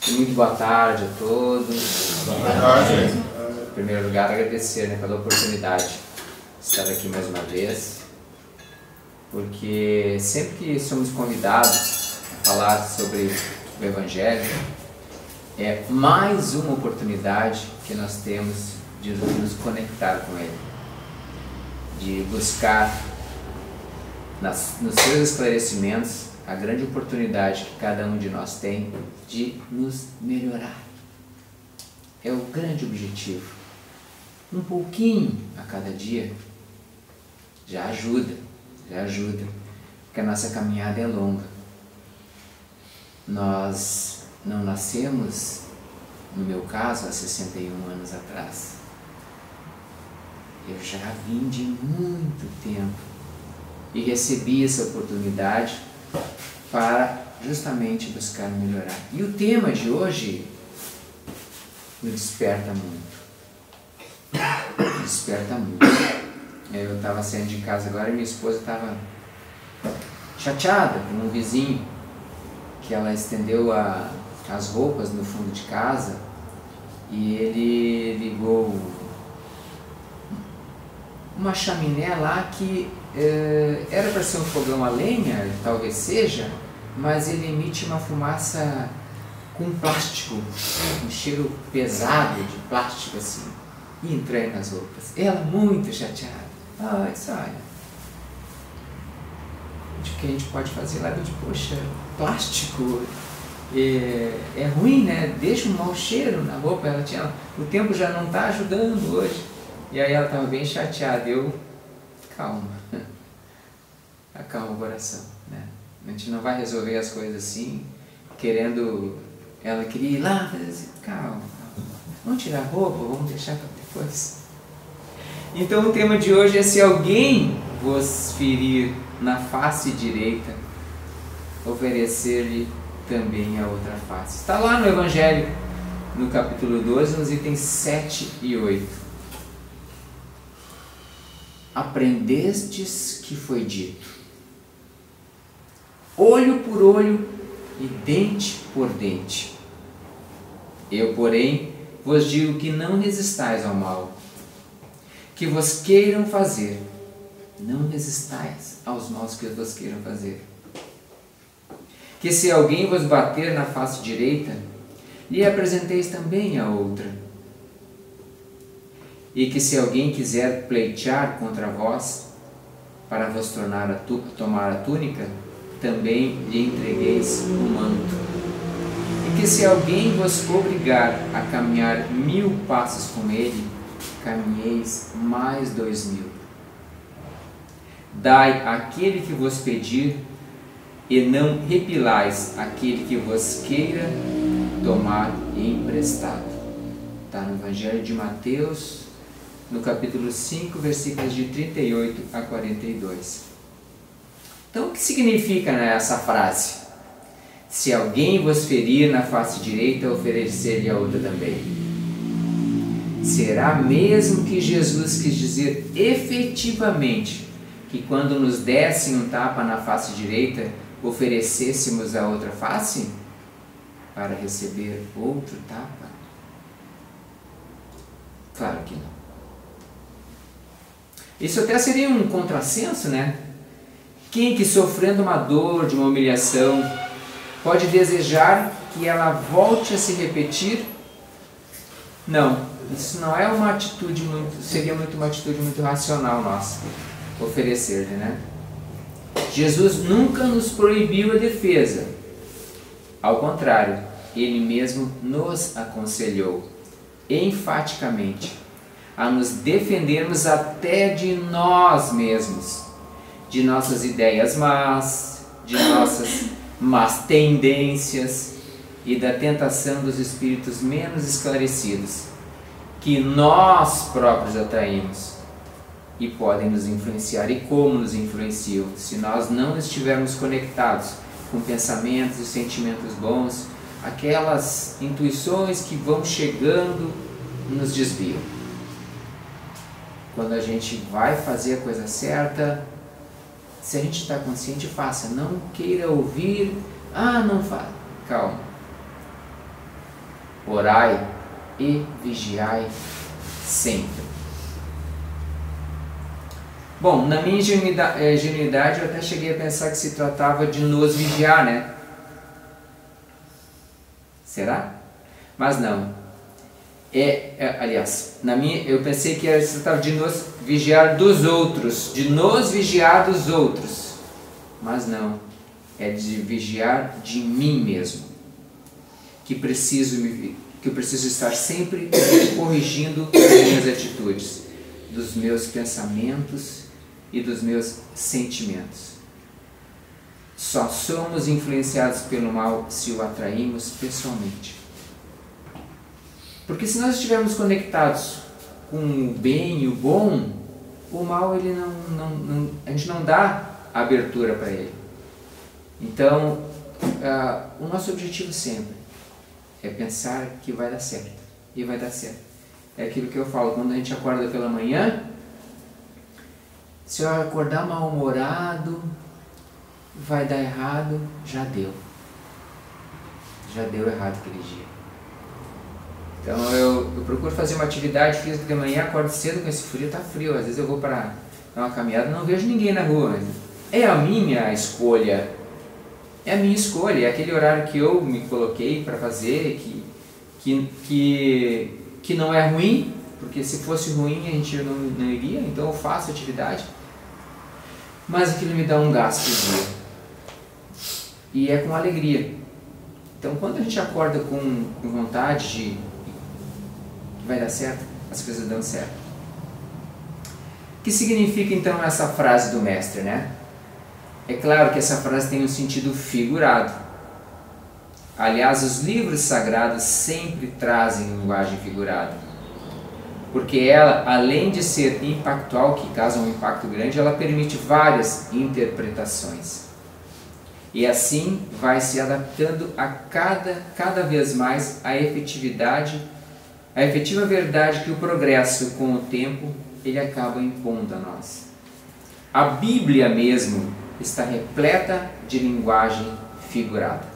Muito boa tarde a todos. Boa tarde. Em primeiro lugar, agradecer, pela oportunidade de estar aqui mais uma vez, porque sempre que somos convidados a falar sobre o Evangelho, é mais uma oportunidade que nós temos de nos conectar com Ele, de buscar nos seus esclarecimentos a grande oportunidade que cada um de nós tem de nos melhorar. É o grande objetivo. Um pouquinho a cada dia já ajuda, porque a nossa caminhada é longa. Nós não nascemos, no meu caso, há 61 anos atrás. Eu já vim de muito tempo e recebi essa oportunidade para justamente buscar melhorar. E o tema de hoje me desperta muito. Eu estava saindo de casa agora e minha esposa estava chateada com um vizinho que ela estendeu as roupas no fundo de casa e ele ligou uma chaminé lá que era para ser um fogão a lenha, talvez seja, mas ele emite uma fumaça com plástico, um cheiro pesado de plástico assim, e entrei nas roupas. Ela muito chateada. Eu disse, olha, o que a gente pode fazer lá? Eu disse, poxa, plástico é ruim, né? Deixa um mau cheiro na roupa. O tempo já não está ajudando hoje. E aí ela estava bem chateada. Calma, acalma o coração, né? A gente não vai resolver as coisas assim, querendo. Ela queria ir lá, fazer assim, calma, vamos tirar a roupa, vamos deixar para depois. Então o tema de hoje é: se alguém vos ferir na face direita, oferecer-lhe também a outra face. Está lá no Evangelho, no capítulo 12, nos itens 7 e 8. Aprendestes que foi dito: olho por olho e dente por dente. Eu, porém, vos digo que não resistais ao mal, que vos queiram fazer. Não resistais aos maus que vos queiram fazer. Que se alguém vos bater na face direita, lhe apresenteis também a outra. E que se alguém quiser pleitear contra vós, para vos tomar a túnica, também lhe entregueis o manto. E que se alguém vos obrigar a caminhar 1000 passos com ele, caminheis mais 2000. Dai àquele que vos pedir, e não repilais aquele que vos queira tomar emprestado. Está no Evangelho de Mateus, no capítulo 5, versículos de 38 a 42. Então, o que significa, essa frase? Se alguém vos ferir na face direita, oferecer-lhe a outra também. Será mesmo que Jesus quis dizer efetivamente que quando nos dessem um tapa na face direita, oferecêssemos a outra face para receber outro tapa? Claro que não. Isso até seria um contrassenso, né? Quem que sofrendo uma dor, de uma humilhação, pode desejar que ela volte a se repetir? Não, isso não é uma atitude seria uma atitude muito racional nossa, oferecer-lhe, né? Jesus nunca nos proibiu a defesa. Ao contrário, Ele mesmo nos aconselhou, enfaticamente, a nos defendermos até de nós mesmos, de nossas ideias más, de nossas más tendências e da tentação dos espíritos menos esclarecidos, que nós próprios atraímos e podem nos influenciar. E como nos influenciam? Se nós não estivermos conectados com pensamentos e sentimentos bons, aquelas intuições que vão chegando nos desviam. Quando a gente vai fazer a coisa certa, se a gente está consciente, faça. Não queira ouvir, não faz. Calma. orai e vigiai sempre. Bom, na minha ingenuidade eu até cheguei a pensar que se tratava de nos vigiar, né? Será? Mas não. Aliás, eu pensei que se tratava de nos vigiar dos outros, de nos vigiar dos outros. Mas não. É de vigiar de mim mesmo. Que eu preciso estar sempre corrigindo as minhas atitudes, dos meus pensamentos e dos meus sentimentos. Só somos influenciados pelo mal se o atraímos pessoalmente. Porque se nós estivermos conectados com o bem e o bom, o mal a gente não dá abertura para ele. Então, o nosso objetivo sempre é pensar que vai dar certo. E vai dar certo. É aquilo que eu falo, quando a gente acorda pela manhã, se eu acordar mal-humorado, vai dar errado, já deu. Já deu errado aquele dia. Então eu procuro fazer uma atividade física de manhã, acordo cedo com esse frio, tá frio. Às vezes eu vou para dar uma caminhada e não vejo ninguém na rua. É a minha escolha. É a minha escolha, é aquele horário que eu me coloquei para fazer, que não é ruim, porque se fosse ruim a gente não iria, então eu faço a atividade. Mas aquilo me dá um gasto de dia. E é com alegria. Então quando a gente acorda com vontade de que vai dar certo, as coisas dão certo. O que significa então essa frase do mestre, né? É claro que essa frase tem um sentido figurado. Aliás, os livros sagrados sempre trazem linguagem figurada. Porque ela, além de ser impactual, que causa um impacto grande, ela permite várias interpretações. E assim vai se adaptando a cada vez mais a efetiva verdade que o progresso com o tempo ele acaba impondo a nós. A Bíblia mesmo está repleta de linguagem figurada.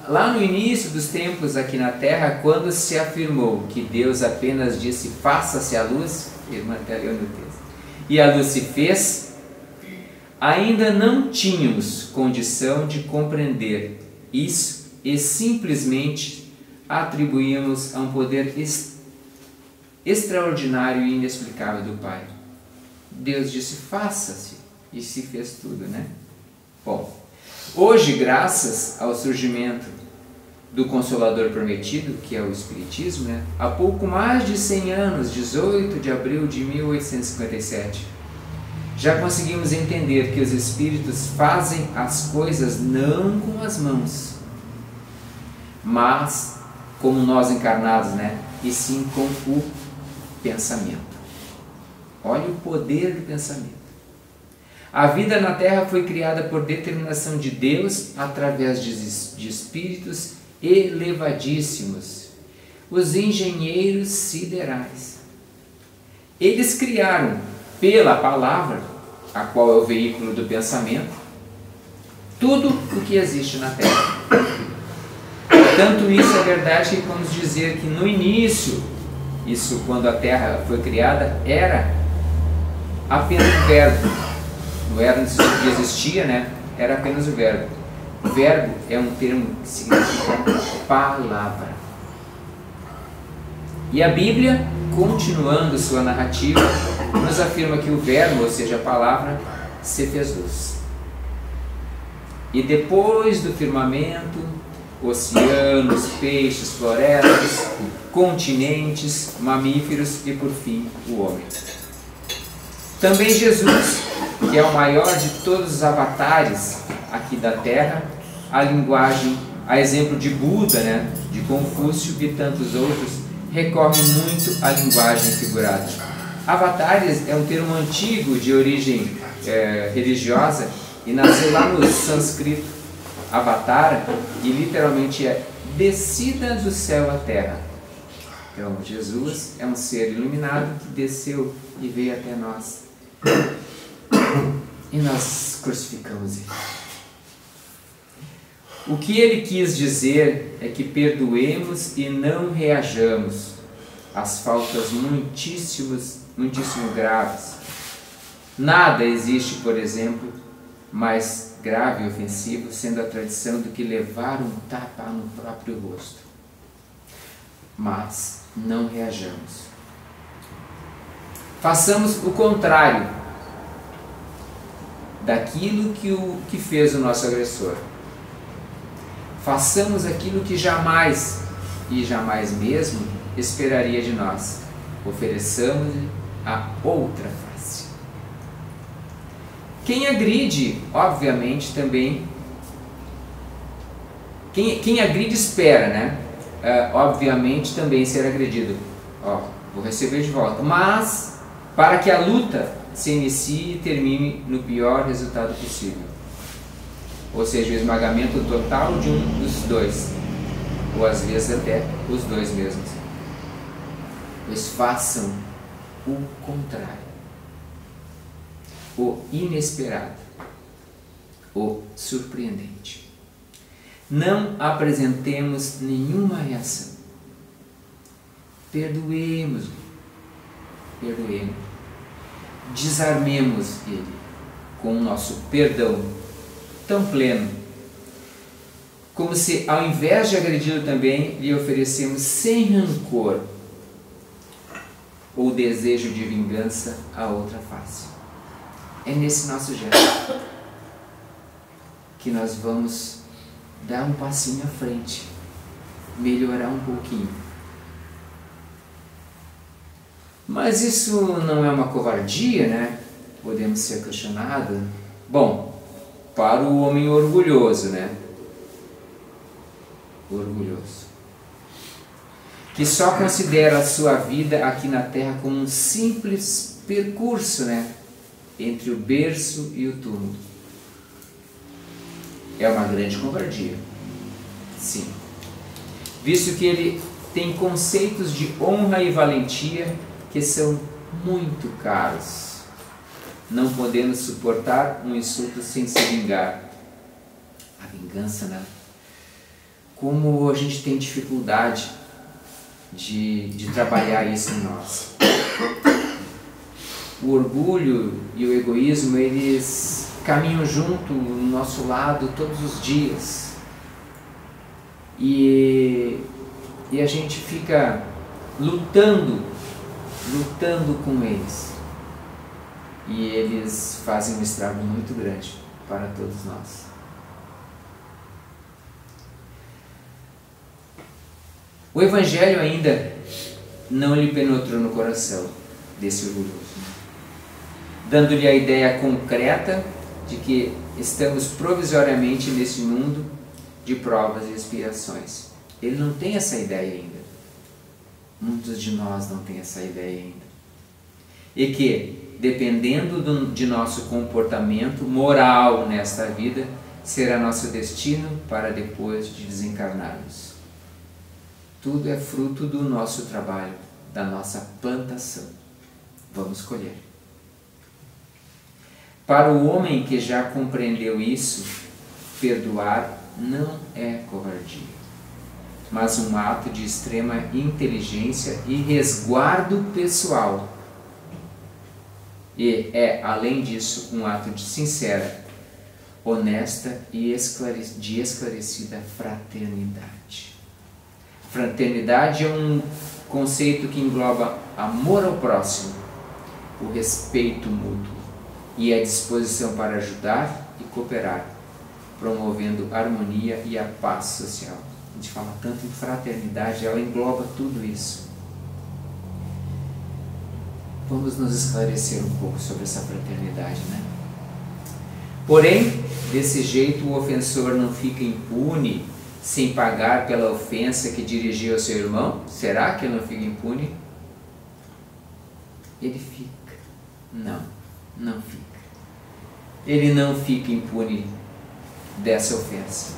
Lá no início dos tempos aqui na Terra, quando se afirmou que Deus apenas disse faça-se a luz, irmã até leu no texto, e a luz se fez, ainda não tínhamos condição de compreender isso e simplesmente atribuímos a um poder extraordinário e inexplicável do Pai. Deus disse faça-se e se fez tudo, né? Bom, hoje, graças ao surgimento do Consolador Prometido, que é o Espiritismo, né? Há pouco mais de 100 anos, 18 de abril de 1857, já conseguimos entender que os Espíritos fazem as coisas não com as mãos, mas como nós encarnados, né? E sim com o pensamento. Olha o poder do pensamento. A vida na Terra foi criada por determinação de Deus através de espíritos elevadíssimos, os engenheiros siderais. Eles criaram, pela palavra, a qual é o veículo do pensamento, tudo o que existe na Terra. Tanto isso é verdade que vamos dizer que no início, isso quando a Terra foi criada, era apenas o verbo. Não era isso que existia, né? Era apenas o verbo. O verbo é um termo que significa palavra. E a Bíblia, continuando sua narrativa, nos afirma que o verbo, ou seja, a palavra, se fez luz. E depois do firmamento, oceanos, peixes, florestas, continentes, mamíferos e por fim o homem. Também Jesus, que é o maior de todos os avatares aqui da Terra, a linguagem, a exemplo de Buda, né, de Confúcio e tantos outros, recorre muito à linguagem figurada. Avatares é um termo antigo de origem religiosa e nasceu lá no sânscrito avatara e literalmente é descida do céu à terra. Então Jesus é um ser iluminado que desceu e veio até nós. E nós crucificamos ele. O que ele quis dizer é que perdoemos e não reajamos às faltas muitíssimo graves. Nada existe, por exemplo, mais grave e ofensivo, sendo a tradição do que levar um tapa no próprio rosto. Mas não reajamos. Façamos o contrário daquilo que fez o nosso agressor. Façamos aquilo que jamais, e jamais mesmo, esperaria de nós. Ofereçamos-lhe a outra face. Quem agride, obviamente, também... Quem agride espera, né? Obviamente, também ser agredido. Vou receber de volta. Mas, para que a luta se inicie e termine no pior resultado possível. Ou seja, o esmagamento total de um dos dois, ou às vezes até os dois mesmos. Pois façam o contrário, o inesperado, o surpreendente. Não apresentemos nenhuma reação. Perdoemos, desarmemos ele com o nosso perdão tão pleno, como se ao invés de agredi-lo também lhe oferecemos sem rancor ou desejo de vingança a outra face. É nesse nosso gesto que nós vamos dar um passinho à frente, melhorar um pouquinho. Mas isso não é uma covardia, né? Podemos ser questionados. Bom, para o homem orgulhoso, né? Orgulhoso. Que só considera a sua vida aqui na Terra como um simples percurso, né? Entre o berço e o túmulo. É uma grande covardia. Sim. Visto que ele tem conceitos de honra e valentia que são muito caros, não podendo suportar um insulto sem se vingar. A vingança, né? Como a gente tem dificuldade de trabalhar isso em nós. O orgulho e o egoísmo, eles caminham junto no nosso lado todos os dias. E a gente fica lutando com eles. E eles fazem um estrago muito grande para todos nós. O Evangelho ainda não lhe penetrou no coração desse orgulhoso, dando-lhe a ideia concreta de que estamos provisoriamente nesse mundo de provas e expiações. Ele não tem essa ideia ainda. Muitos de nós não têm essa ideia ainda. E que, dependendo de nosso comportamento moral nesta vida, será nosso destino para depois de desencarnarmos. Tudo é fruto do nosso trabalho, da nossa plantação. Vamos colher. Para o homem que já compreendeu isso, perdoar não é covardia, mas um ato de extrema inteligência e resguardo pessoal. E é, além disso, um ato de sincera, honesta e de esclarecida fraternidade. Fraternidade é um conceito que engloba amor ao próximo, o respeito mútuo e a disposição para ajudar e cooperar, promovendo a harmonia e a paz social. A gente fala tanto em fraternidade, ela engloba tudo isso. Vamos nos esclarecer um pouco sobre essa fraternidade, né? Porém, desse jeito o ofensor não fica impune sem pagar pela ofensa que dirigiu ao seu irmão? Será que ele não fica impune? Ele fica. Não fica. Ele não fica impune dessa ofensa.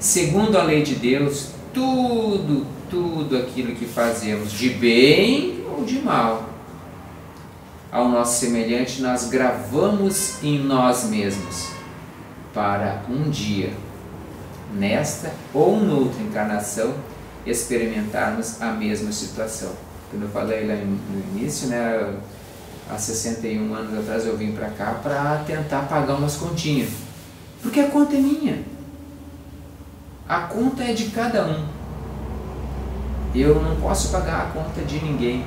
Segundo a lei de Deus, tudo aquilo que fazemos, de bem ou de mal, ao nosso semelhante, nós gravamos em nós mesmos, para um dia nesta ou noutra encarnação, experimentarmos a mesma situação. Como eu falei lá no início, né, há 61 anos atrás eu vim para cá para tentar pagar umas continhas, porque a conta é minha, a conta é de cada um, eu não posso pagar a conta de ninguém.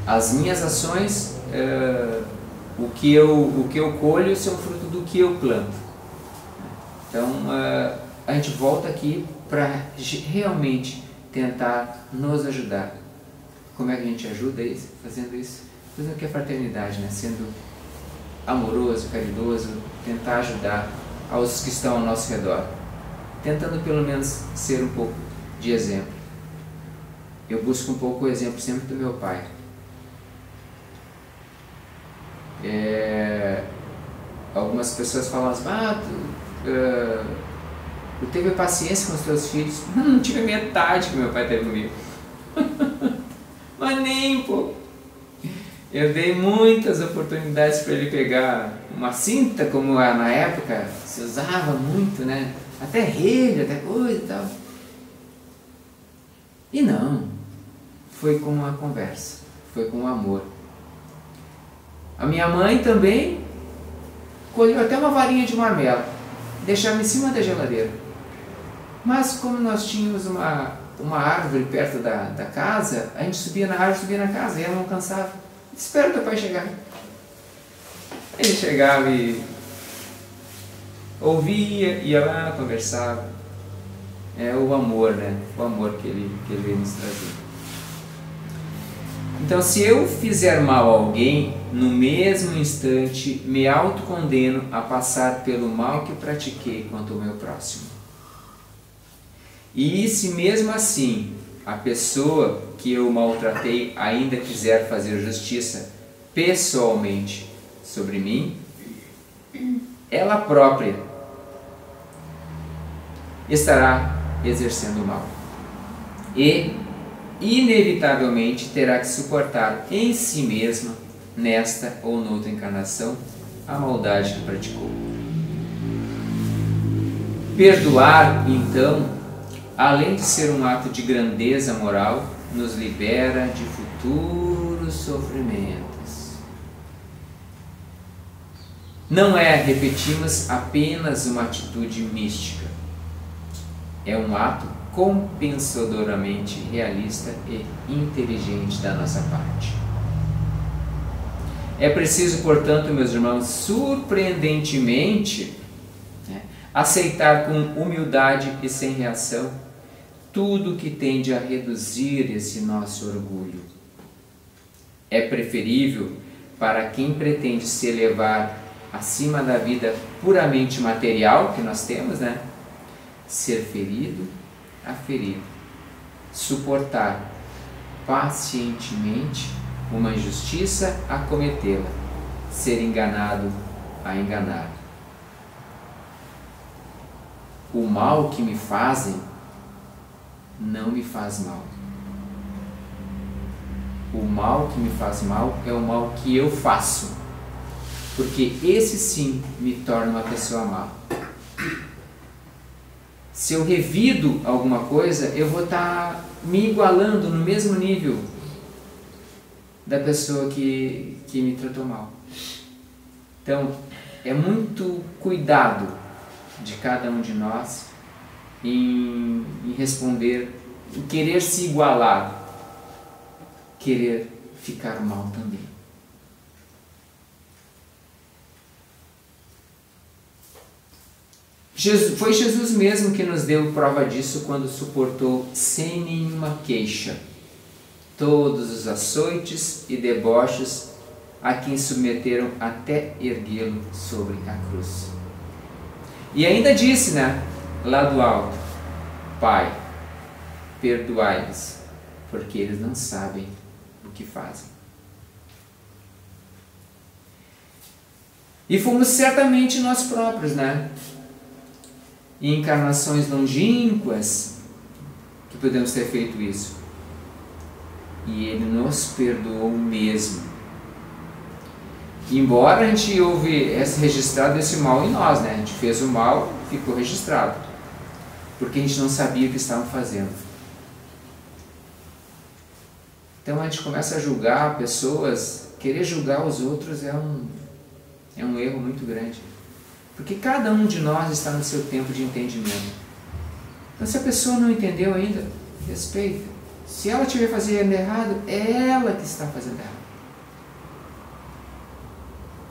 As minhas ações, o que eu colho são fruto do que eu planto. Então a gente volta aqui para realmente tentar nos ajudar. Como é que a gente ajuda isso? Fazendo isso? Fazendo o que é fraternidade, né? Sendo amoroso, caridoso, tentar ajudar aos que estão ao nosso redor. Tentando pelo menos ser um pouco de exemplo. Eu busco um pouco o exemplo sempre do meu pai. Algumas pessoas falam assim, tu teve paciência com os teus filhos? Não tive metade que meu pai teve comigo. Mas nem um pouco. Eu dei muitas oportunidades para ele pegar uma cinta, como na época se usava muito, né? Até relha, até coisa e tal. E não, foi com uma conversa, foi com amor. A minha mãe também colheu até uma varinha de marmelo, deixava em cima da geladeira. Mas como nós tínhamos uma árvore perto da casa, a gente subia na árvore, subia na casa, e ela não cansava. Espera o teu pai chegar. Ele chegava e ouvia, ia lá, conversava. É o amor, né? O amor que ele veio nos trazer. Então, se eu fizer mal a alguém, no mesmo instante me autocondeno a passar pelo mal que pratiquei quanto ao meu próximo. E se mesmo assim a pessoa que eu maltratei ainda quiser fazer justiça pessoalmente sobre mim, ela própria estará exercendo o mal e inevitavelmente terá que suportar em si mesma, nesta ou noutra encarnação, a maldade que praticou. Perdoar, então, além de ser um ato de grandeza moral, nos libera de futuros sofrimentos. Não é, repetimos, apenas uma atitude mística. É um ato compensadoramente realista e inteligente da nossa parte. É preciso, portanto, meus irmãos, surpreendentemente, aceitar com humildade e sem reação tudo que tende a reduzir esse nosso orgulho. É preferível, para quem pretende se elevar acima da vida puramente material que nós temos, né? Ser ferido a ferido, suportar pacientemente uma injustiça a cometê-la, ser enganado a enganar. O mal que me fazem não me faz mal. O mal que me faz mal é o mal que eu faço, porque esse sim me torna uma pessoa má. Se eu revido alguma coisa, eu vou estar me igualando no mesmo nível da pessoa que me tratou mal. Então, é muito cuidado de cada um de nós em responder, em querer se igualar, querer ficar mal também. Foi Jesus mesmo que nos deu prova disso quando suportou sem nenhuma queixa todos os açoites e deboches a quem submeteram até erguê-lo sobre a cruz. E ainda disse, né, lá do alto: Pai, perdoai-lhes, porque eles não sabem o que fazem. E fomos certamente nós próprios, né? Em encarnações longínquas que podemos ter feito isso. E Ele nos perdoou mesmo. Embora a gente houve registrado esse mal em nós, né? A gente fez o mal ficou registrado, porque a gente não sabia o que estavam fazendo. Então a gente começa a julgar pessoas, querer julgar os outros é um erro muito grande, porque cada um de nós está no seu tempo de entendimento. Então se a pessoa não entendeu ainda, respeita. Se ela estiver fazendo errado, é ela que está fazendo errado.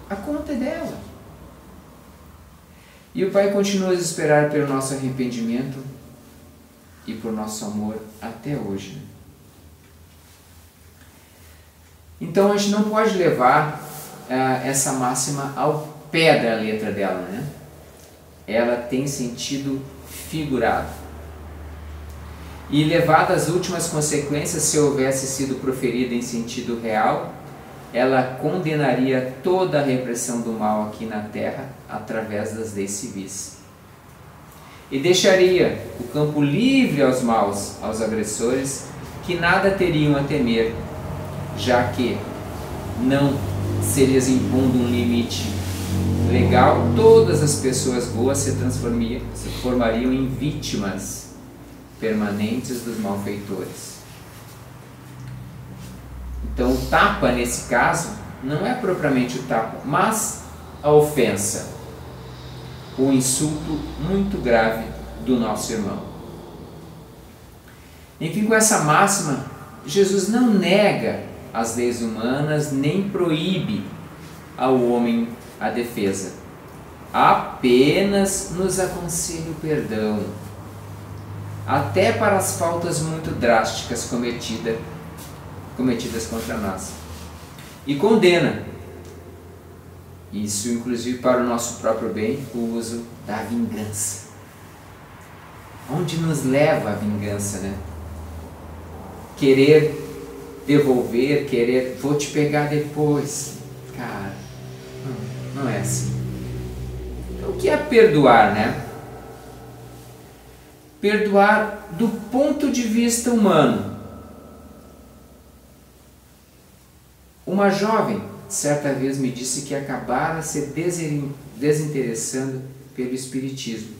A conta é dela. E o Pai continua a esperar pelo nosso arrependimento e por nosso amor até hoje. Então a gente não pode levar essa máxima ao pé da letra dela, né? Ela tem sentido figurado. E levada às últimas consequências, se houvesse sido proferida em sentido real, ela condenaria toda a repressão do mal aqui na Terra através das leis civis. E deixaria o campo livre aos maus, aos agressores, que nada teriam a temer, já que, não se lhes impondo um limite legal, todas as pessoas boas se formariam em vítimas permanentes dos malfeitores. Então o tapa nesse caso não é propriamente o tapa, mas a ofensa, o insulto muito grave do nosso irmão. Enfim, com essa máxima, Jesus não nega as leis humanas nem proíbe ao homem a defesa, apenas nos aconselha o perdão, até para as faltas muito drásticas cometidas contra nós, e condena, isso inclusive para o nosso próprio bem, o uso da vingança. Onde nos leva a vingança, né? Querer devolver, vou te pegar depois. Cara, não é assim. Então, o que é perdoar, né? Perdoar do ponto de vista humano. Uma jovem certa vez me disse que acabara se desinteressando pelo espiritismo,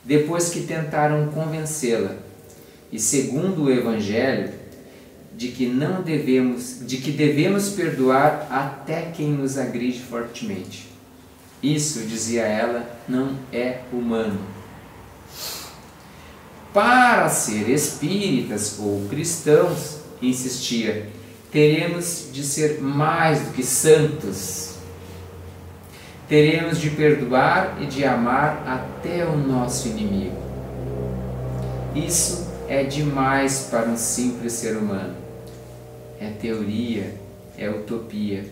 depois que tentaram convencê-la, e segundo o Evangelho, de que devemos perdoar até quem nos agride fortemente. Isso, dizia ela, não é humano. Para ser espíritas ou cristãos, insistia, teremos de ser mais do que santos. Teremos de perdoar e de amar até o nosso inimigo. Isso é demais para um simples ser humano. É teoria, é utopia.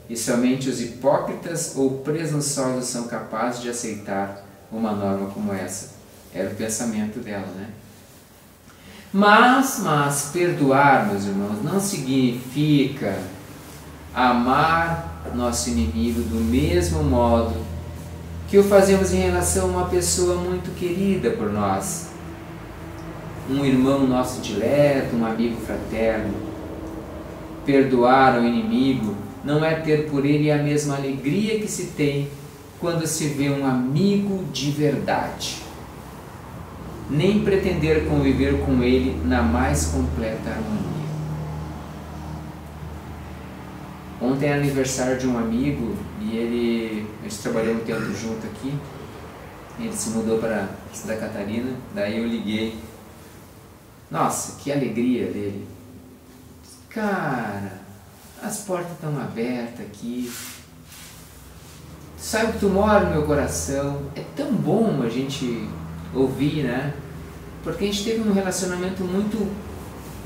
E somente os hipócritas ou presunçosos são capazes de aceitar uma norma como essa. Era o pensamento dela, né? Mas perdoar, meus irmãos, não significa amar nosso inimigo do mesmo modo que o fazemos em relação a uma pessoa muito querida por nós, um irmão nosso dileto, um amigo fraterno. Perdoar ao inimigo não é ter por ele a mesma alegria que se tem quando se vê um amigo de verdade, nem pretender conviver com ele na mais completa harmonia. Ontem era aniversário de um amigo e a gente trabalhou um tempo junto aqui, ele se mudou para Santa Catarina, daí eu liguei. Nossa, que alegria dele. Cara, as portas estão abertas aqui. Sabe que tu mora no meu coração. É tão bom a gente ouvir, né? Porque a gente teve um relacionamento muito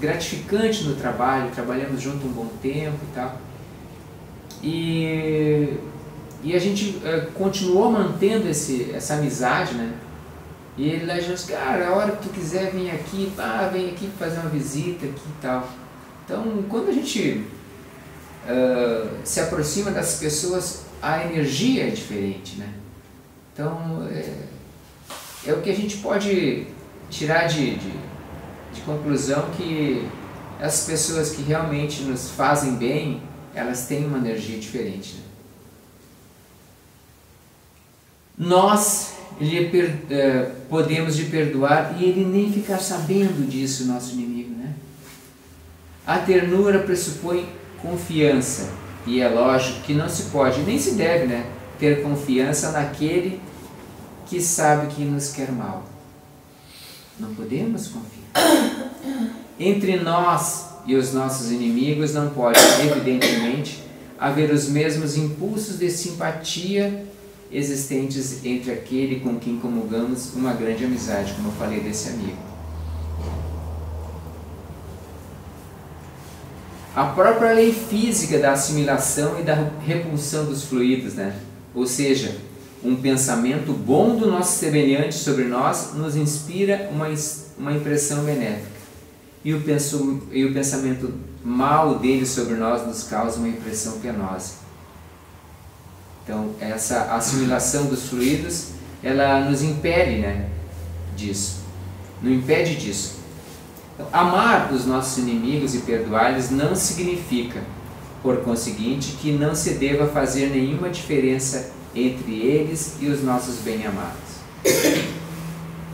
gratificante no trabalho, trabalhamos junto um bom tempo e tal. E a gente continuou mantendo essa amizade, né? E ele lá já disse, cara, a hora que tu quiser vem aqui fazer uma visita aqui e tal. Então, quando a gente se aproxima das pessoas, a energia é diferente, né? Então, é o que a gente pode tirar de conclusão, que as pessoas que realmente nos fazem bem, elas têm uma energia diferente, né? nós podemos lhe perdoar e ele nem ficar sabendo disso, nosso inimigo, né? A ternura pressupõe confiança e é lógico que não se pode, nem se deve, né, ter confiança naquele que sabe que nos quer mal. Não podemos confiar. Entre nós e os nossos inimigos não pode, evidentemente, haver os mesmos impulsos de simpatia existentes entre aquele com quem comungamos uma grande amizade, como eu falei desse amigo. A própria lei física da assimilação e da repulsão dos fluidos, né? Ou seja, um pensamento bom do nosso semelhante sobre nós nos inspira uma impressão benéfica. E o pensamento mal dele sobre nós nos causa uma impressão penosa. Então, essa assimilação dos fluidos, ela nos impede, né, disso. Não impede disso. Então, amar os nossos inimigos e perdoar-lhes não significa, por conseguinte, que não se deva fazer nenhuma diferença entre eles e os nossos bem-amados.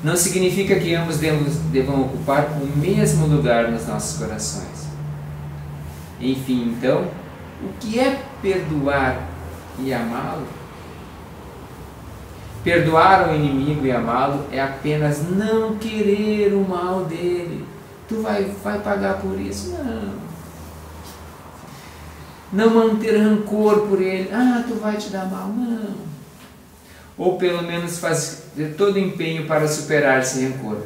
Não significa que ambos devam ocupar o mesmo lugar nos nossos corações. Enfim, então, o que é perdoar e amá-lo? Perdoar ao inimigo e amá-lo é apenas não querer o mal dele. Tu vai pagar por isso? Não. Não manter rancor por ele. Ah, tu vai te dar mal? Não. Ou pelo menos fazer todo empenho para superar esse rancor.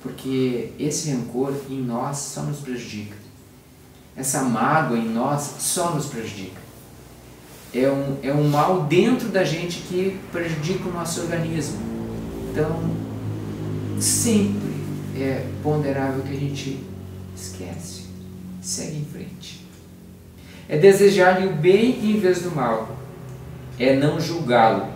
Porque esse rancor em nós só nos prejudica. Essa mágoa em nós só nos prejudica. É um mal dentro da gente que prejudica o nosso organismo. Então, sempre é ponderável que a gente esquece, segue em frente. É desejar-lhe o bem em vez do mal. É não julgá-lo,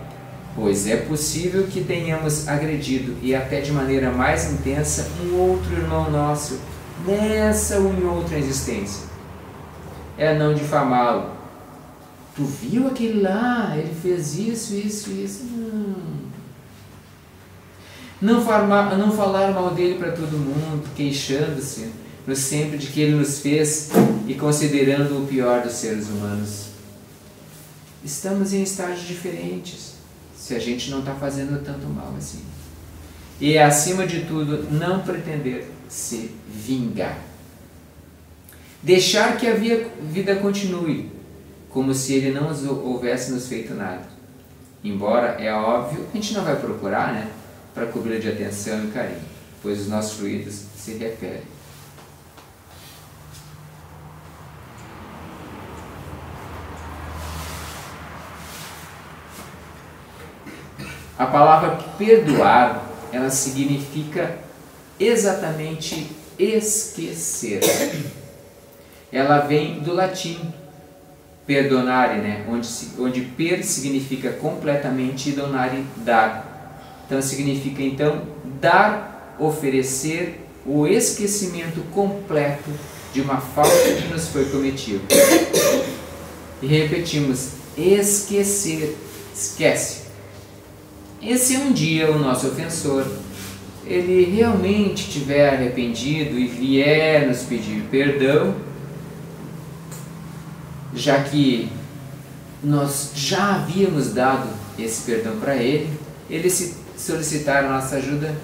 pois é possível que tenhamos agredido, e até de maneira mais intensa, um outro irmão nosso, nessa ou em outra existência. É não difamá-lo. Tu viu aquele lá? Ele fez isso, isso, isso. Não falar mal dele para todo mundo, queixando-se sempre de que ele nos fez e considerando o pior dos seres humanos. Estamos em estágios diferentes, se a gente não está fazendo tanto mal assim. E, acima de tudo, não pretender se vingar. Deixar que a vida continue, como se ele não houvesse nos feito nada. Embora, é óbvio, a gente não vai procurar, né, para cobrir de atenção e carinho, pois os nossos fluidos se referem. A palavra perdoar, ela significa exatamente esquecer. Ela vem do latim perdonare, né? onde per significa completamente e donare dar. Então significa dar, oferecer o esquecimento completo de uma falta que nos foi cometida. E repetimos, esquecer, esquece. E se um dia o nosso ofensor, ele realmente tiver arrependido e vier nos pedir perdão, já que nós já havíamos dado esse perdão para ele, se solicitar a nossa ajuda,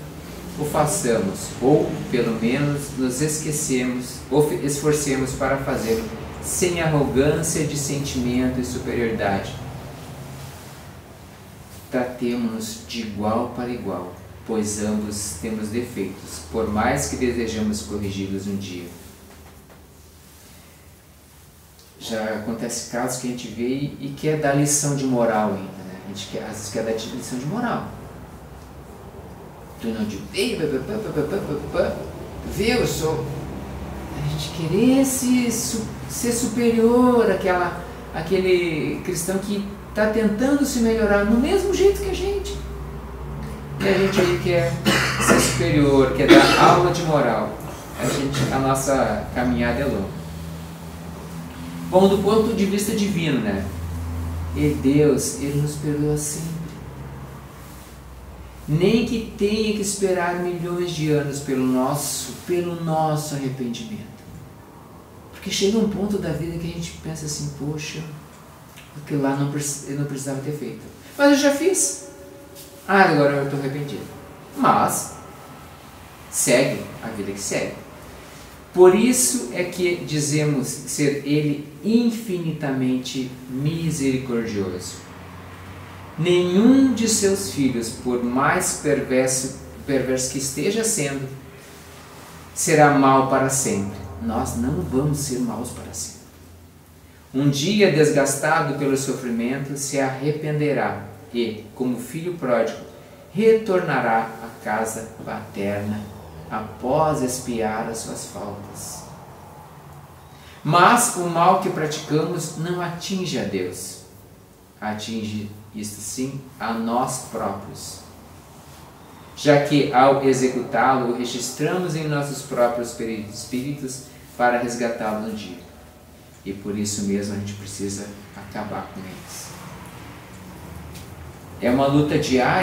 o façamos, ou pelo menos nos esquecemos, ou esforcemos para fazê-lo sem arrogância de sentimento e superioridade. Tratemo-nos de igual para igual, pois ambos temos defeitos, por mais que desejamos corrigi-los um dia. Já acontece casos que a gente vê e quer dar lição de moral ainda, né? A gente às vezes quer dar lição de moral. Tu não te veio, viu? Eu sou... A gente querer ser superior àquele cristão que está tentando se melhorar no mesmo jeito que a gente. E a gente aí quer ser superior, quer dar aula de moral. A nossa caminhada é longa. Bom, do ponto de vista divino, né? E Deus, Ele nos perdoa sempre. nem que tenha que esperar milhões de anos pelo nosso arrependimento. Porque chega um ponto da vida que a gente pensa assim, poxa, porque lá eu não precisava ter feito. Mas eu já fiz. Agora eu estou arrependido. Mas segue a vida que segue. Por isso é que dizemos ser Ele infinitamente misericordioso. Nenhum de seus filhos, por mais perverso que esteja sendo, será mau para sempre. Nós não vamos ser maus para sempre. Um dia, desgastado pelo sofrimento, se arrependerá e, como filho pródigo, retornará à casa paterna após expiar as suas faltas. Mas o mal que praticamos não atinge a Deus. Atinge, isto sim, a nós próprios. Já que, ao executá-lo, registramos em nossos próprios espíritos para resgatá-lo no dia. E por isso mesmo a gente precisa acabar com eles. É uma luta diária.